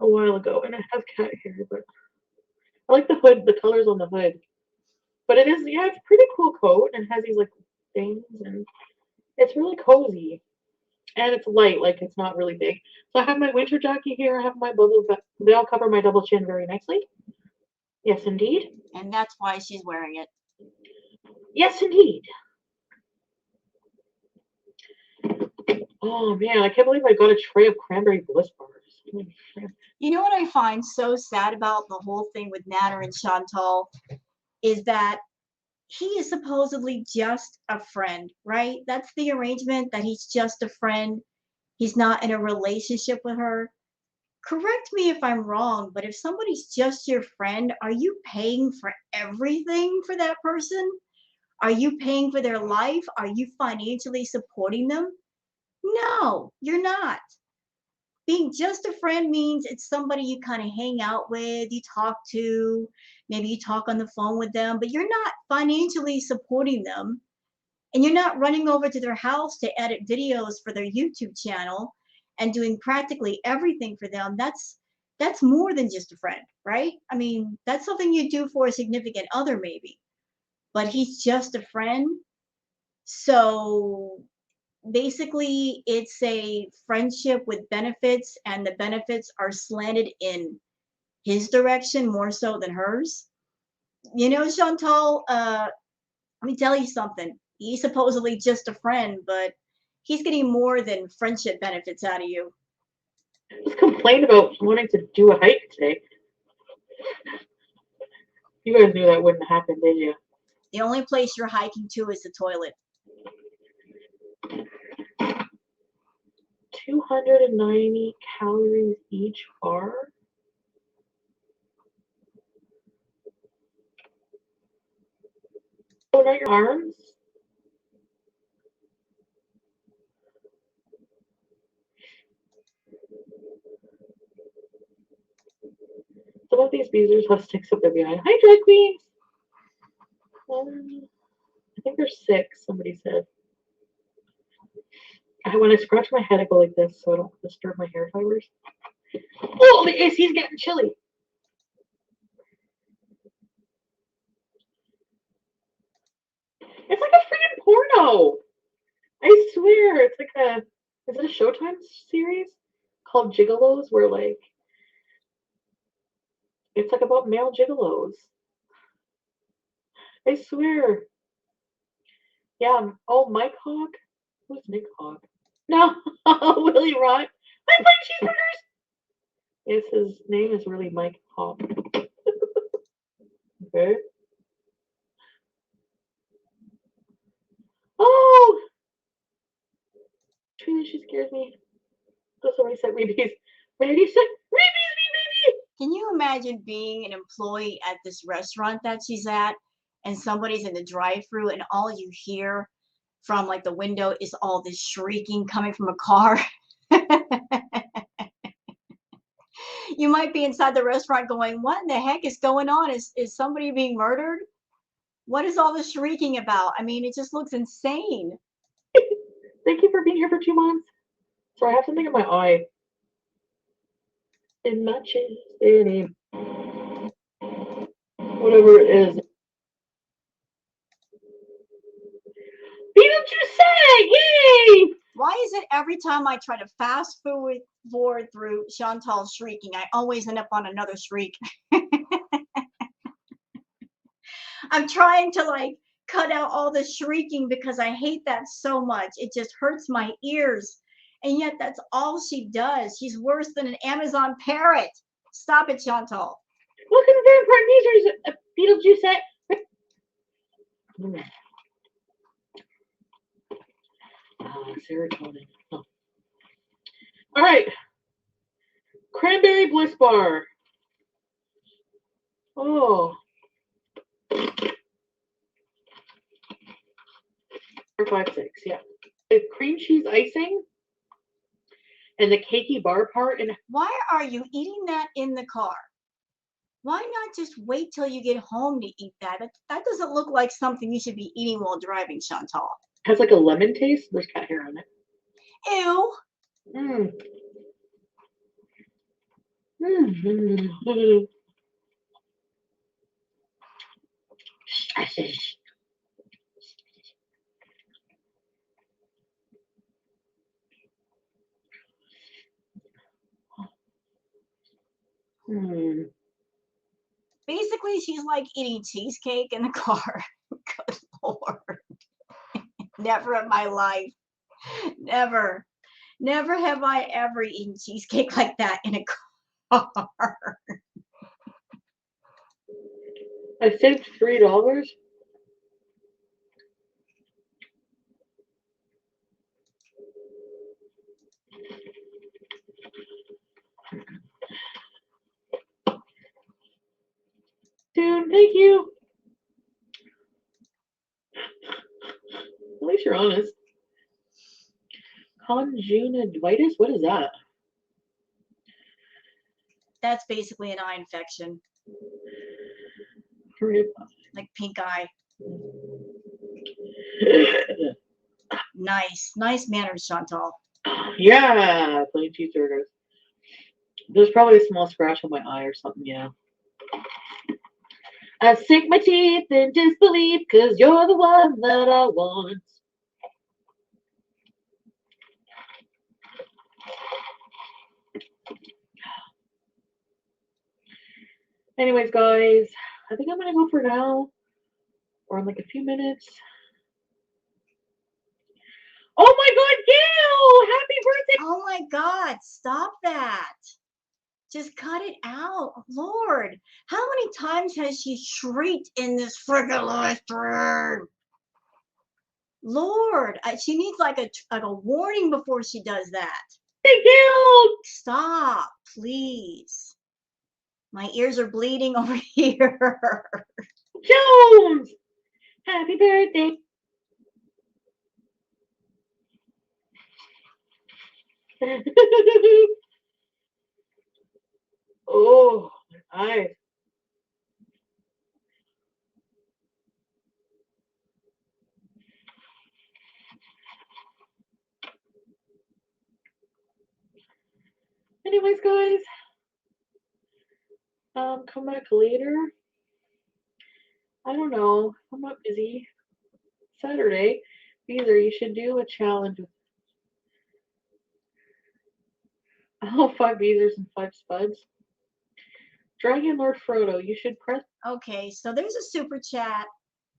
a while ago, and it has cat hair, but I like the hood, the colors on the hood. But it is, yeah, it's a pretty cool coat, and it has these like things, and it's really cozy. And it's light, like it's not really big. So I have my winter jacket here. I have my bubble. They all cover my double chin very nicely. Yes, indeed. And that's why she's wearing it. Yes, indeed. Oh man, I can't believe I got a tray of cranberry bliss bars. You know what I find so sad about the whole thing with Natter and Chantal is that he is supposedly just a friend, right? That's the arrangement, that he's just a friend. He's not in a relationship with her. Correct me if I'm wrong, but if somebody's just your friend, are you paying for everything for that person? Are you paying for their life? Are you financially supporting them? No, you're not. Being just a friend means it's somebody you kind of hang out with, you talk to, maybe you talk on the phone with them, but you're not financially supporting them, and you're not running over to their house to edit videos for their YouTube channel and doing practically everything for them. That's more than just a friend, right? I mean, that's something you do for a significant other maybe. But he's just a friend. So basically it's a friendship with benefits, and the benefits are slanted in his direction more so than hers. You know, Chantal, let me tell you something. He's supposedly just a friend, but he's getting more than friendship benefits out of you. Just complained about wanting to do a hike today. You guys knew that wouldn't happen, did you? The only place you're hiking to is the toilet. 290 calories each bar. Oh, not your arms. Some of these beezers have sticks up their behind. Hi, drag queens. I think there's 6. Somebody said. When I scratch my head, I go like this so I don't disturb my hair fibers. Oh, the AC's getting chilly. It's like a freaking porno. I swear, it's like a. Is it a Showtime series called Gigolos, where like it's like about male gigolos? I swear. Yeah. Oh, Mike Hogg. Who's Nick Hogg? No, Willie Rock. I'm playing cheeseburgers. Yes, his name is really Mike Hogg. Okay. Oh, truly, she scares me. That's what I said. Rabies. Rabies. Rabies, baby. Can you imagine being an employee at this restaurant that she's at, and somebody's in the drive-through and all you hear from like the window is all this shrieking coming from a car? You might be inside the restaurant going, "What in the heck is going on? Is somebody being murdered? What is all this shrieking about?" I mean, it just looks insane. Thank you for being here for 2 months. Sorry, I have something in my eye. It matches any whatever it is. Beetlejuice! Yay! Why is it every time I try to fast forward through Chantal's shrieking, I always end up on another shriek? I'm trying to like cut out all the shrieking because I hate that so much. It just hurts my ears. And yet that's all she does. She's worse than an Amazon parrot. Stop it, Chantal. Welcome to the Vampire Beetlejuice. Serotonin. Oh. All right. Cranberry Bliss Bar. Oh. 456, yeah. The cream cheese icing and the cakey bar part. And why are you eating that in the car? Why not just wait till you get home to eat that? That doesn't look like something you should be eating while driving, Chantal. Has like a lemon taste. There's cat hair on it. Ew. Mmm. Mmm. Hmm. Basically, she's like eating cheesecake in the car. Good Lord. Never in my life. Never. Never have I ever eaten cheesecake like that in a car. I saved $3. Dude, thank you. At least you're honest. Conjunctivitis? What is that? That's basically an eye infection. Like pink eye. Nice manners, Chantal. Yeah, plain cheeseburgers. There's probably a small scratch on my eye or something, yeah. I sink my teeth in disbelief, cause you're the one that I want. Anyways, guys, I think I'm gonna go for now, or in like a few minutes. Oh my God, Gail! Happy birthday! Oh my God, stop that. Just cut it out. Lord, how many times has she shrieked in this friggin' live stream? Lord, she needs like a warning before she does that. Thank you! Stop, please. My ears are bleeding over here. Jones! Happy birthday! Oh, my eyes. Anyways, guys, come back later. I don't know. I'm not busy. Saturday. Either you should do a challenge with 5 Beezers and 5 Spuds. Dragon Lord Frodo, you should press. Okay, so there's a super chat.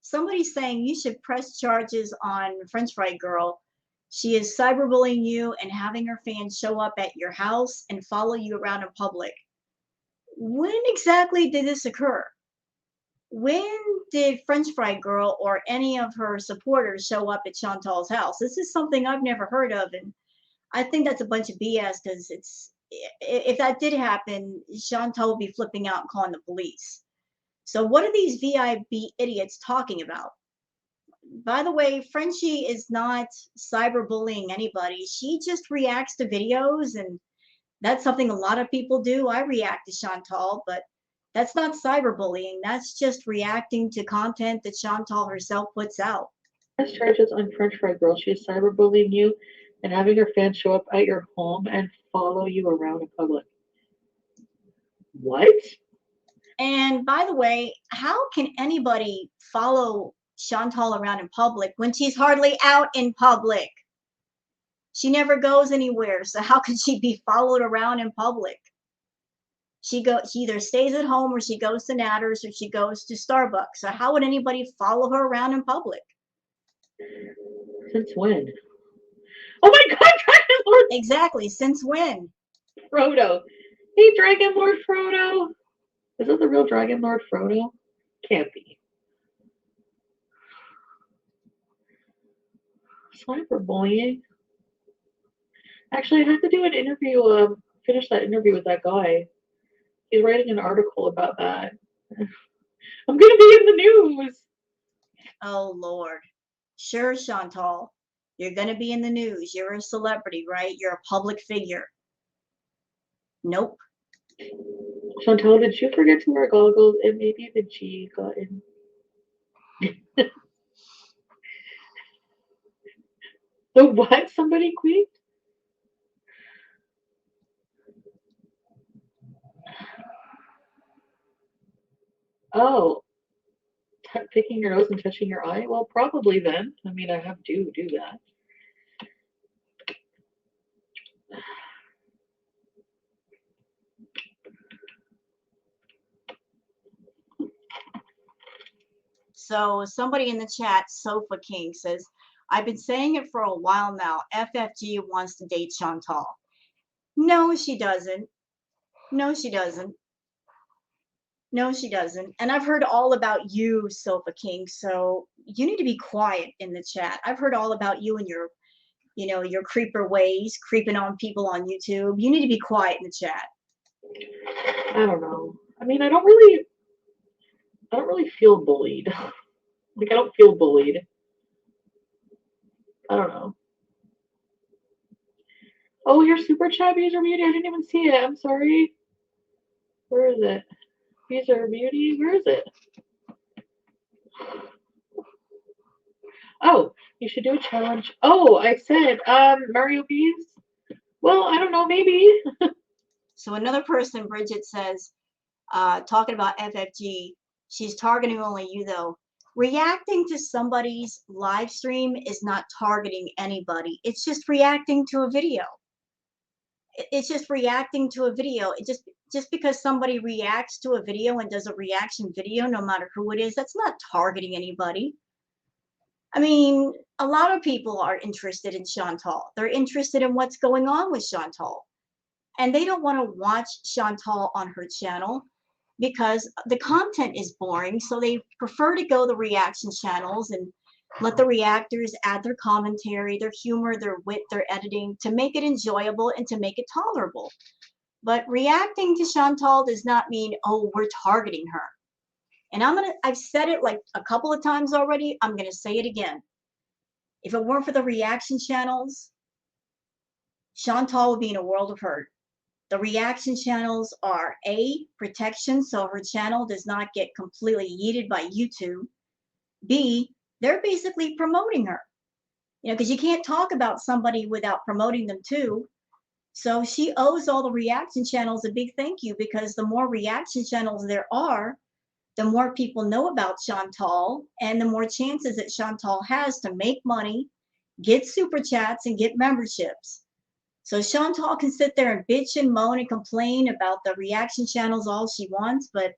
Somebody's saying you should press charges on French Fry Girl. She is cyberbullying you and having her fans show up at your house and follow you around in public. When exactly did this occur? When did French Fry Girl or any of her supporters show up at Chantal's house? This is something I've never heard of, and I think that's a bunch of BS because if that did happen, Chantal would be flipping out and calling the police. So what are these VIB idiots talking about? By the way, Frenchie is not cyberbullying anybody. She just reacts to videos, and that's something a lot of people do. I react to Chantal, but that's not cyberbullying. That's just reacting to content that Chantal herself puts out. Press charges on French Fry Girl. She is cyberbullying you and having her fans show up at your home and follow you around in public. What? And by the way, how can anybody follow Chantal around in public when she's hardly out in public? She never goes anywhere, so how can she be followed around in public? She either stays at home or she goes to Natters or she goes to Starbucks. So how would anybody follow her around in public? Since when? Oh my God, Dragon Lord! Exactly. Since when? Frodo. Hey, Dragon Lord Frodo. Is that the real Dragon Lord Frodo? Can't be. Cyberbullying. Actually, I have to do an interview. Finish that interview with that guy. He's writing an article about that. I'm gonna be in the news. Oh Lord. Sure, Chantal. You're gonna be in the news. You're a celebrity, right? You're a public figure. Nope. Chantal, did you forget to wear goggles and maybe the G got in? The what? Somebody queefed? Oh, picking your nose and touching your eye? Well, probably then. I mean, I have to do that. So somebody in the chat, Sofa King, says, I've been saying it for a while now. FFG wants to date Chantal. No, she doesn't. No, she doesn't. No, she doesn't. And I've heard all about you, Sofa King. So you need to be quiet in the chat. I've heard all about you and your, your creeper ways, creeping on people on YouTube. You need to be quiet in the chat. I don't know. I mean, I don't really feel bullied. Like, I don't feel bullied. I don't know. Oh, your super chat, Beezer Beauty. I didn't even see it. I'm sorry. Where is it? Beezer Beauty. Where is it? Oh, you should do a challenge. Oh, I said, Mario Bees. Well, I don't know. Maybe. So another person, Bridget, says, talking about FFG, she's targeting only you though. Reacting to somebody's live stream is not targeting anybody. It's just reacting to a video. It's just reacting to a video. It just because somebody reacts to a video and does a reaction video, no matter who it is, that's not targeting anybody. I mean, a lot of people are interested in Chantal. They're interested in what's going on with Chantal. And they don't want to watch Chantal on her channel because the content is boring. So they prefer to go the reaction channels and let the reactors add their commentary, their humor, their wit, their editing to make it enjoyable and to make it tolerable. But reacting to Chantal does not mean, oh, we're targeting her. And I've said it like a couple of times already. I'm going to say it again. If it weren't for the reaction channels, Chantal would be in a world of hurt. The reaction channels are A, protection, so her channel does not get completely yeeted by YouTube. B, they're basically promoting her. Because you can't talk about somebody without promoting them too. So she owes all the reaction channels a big thank you, because the more reaction channels there are, the more people know about Chantal and the more chances that Chantal has to make money, get super chats, and get memberships. So Chantal can sit there and bitch and moan and complain about the reaction channels all she wants, but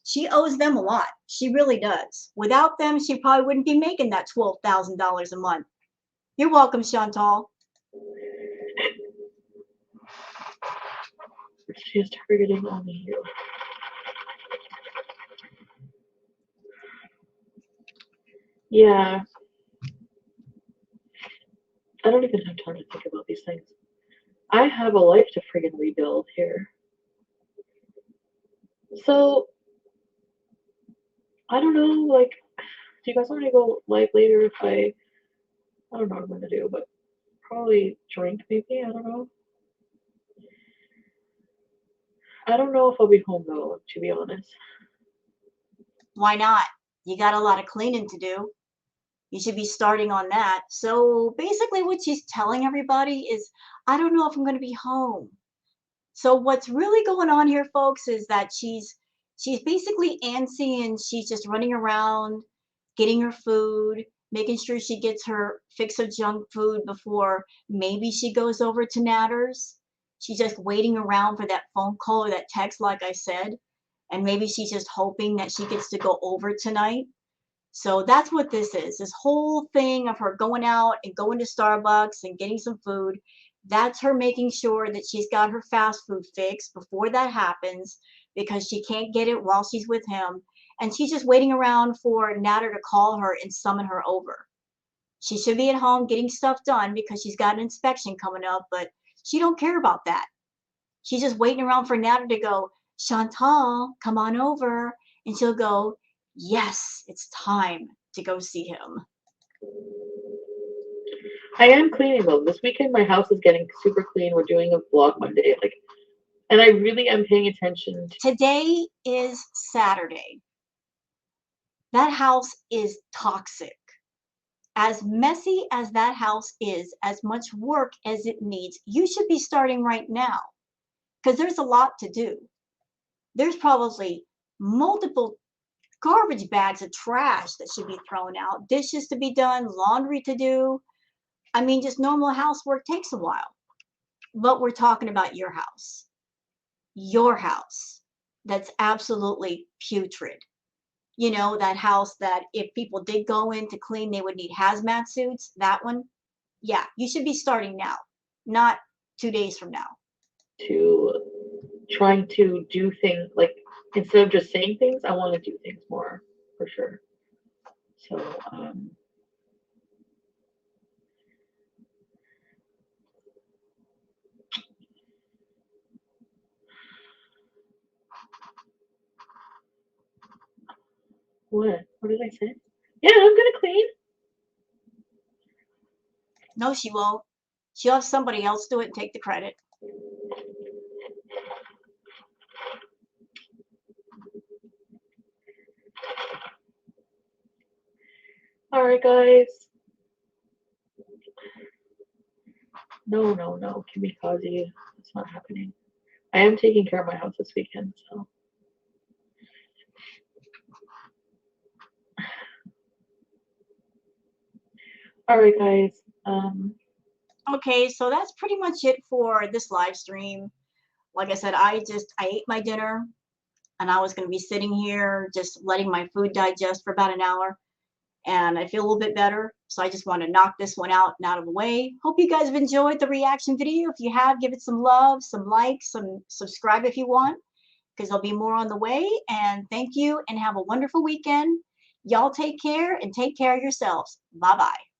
she owes them a lot. She really does. Without them, she probably wouldn't be making that $12,000 a month. You're welcome, Chantal. She is targeting only you. Yeah. I don't even have time to think about these things. I have a life to friggin' rebuild here. So, I don't know, like, do you guys want me to go live later if I don't know what I'm gonna do, but probably drink maybe, I don't know. I don't know if I'll be home though, to be honest. Why not? You got a lot of cleaning to do. You should be starting on that. So basically what she's telling everybody is, I don't know if I'm going to be home. So what's really going on here, folks, is that she's basically antsy and she's just running around, getting her food, making sure she gets her fix of junk food before maybe she goes over to Natter's. She's just waiting around for that phone call or that text, like I said. And maybe she's just hoping that she gets to go over tonight. So that's what this is. This whole thing of her going out and going to Starbucks and getting some food, that's her making sure that she's got her fast food fix before that happens, because she can't get it while she's with him. And she's just waiting around for Natter to call her and summon her over. She should be at home getting stuff done because she's got an inspection coming up, but she don't care about that. She's just waiting around for Natter to go, Chantal, come on over. And she'll go, yes, it's time to go see him. I am cleaning though. This weekend my house is getting super clean. We're doing a vlog Monday, and I really am paying attention. Today is Saturday. That house is toxic. As messy as that house is, as much work as it needs, you should be starting right now, because there's a lot to do. There's probably multiple garbage bags of trash that should be thrown out, dishes to be done, laundry to do. I mean, just normal housework takes a while. But we're talking about your house. Your house. That's absolutely putrid. You know, that house that if people did go in to clean, they would need hazmat suits. That one. Yeah, you should be starting now, not 2 days from now. To trying to do things like instead of just saying things, I want to do things more for sure. So what? What did I say? Yeah, I'm gonna clean. No, she won't. She'll have somebody else do it and take the credit. All right, guys. No, no, no, Kimikaze. It's not happening. I am taking care of my house this weekend, so. All right, guys. Okay, so that's pretty much it for this live stream. Like I said, I ate my dinner and I was going to be sitting here just letting my food digest for about an hour. And I feel a little bit better. So I just want to knock this one out and out of the way. Hope you guys have enjoyed the reaction video. If you have, give it some love, some likes, some subscribe if you want, because there'll be more on the way. And thank you and have a wonderful weekend. Y'all take care and take care of yourselves. Bye bye.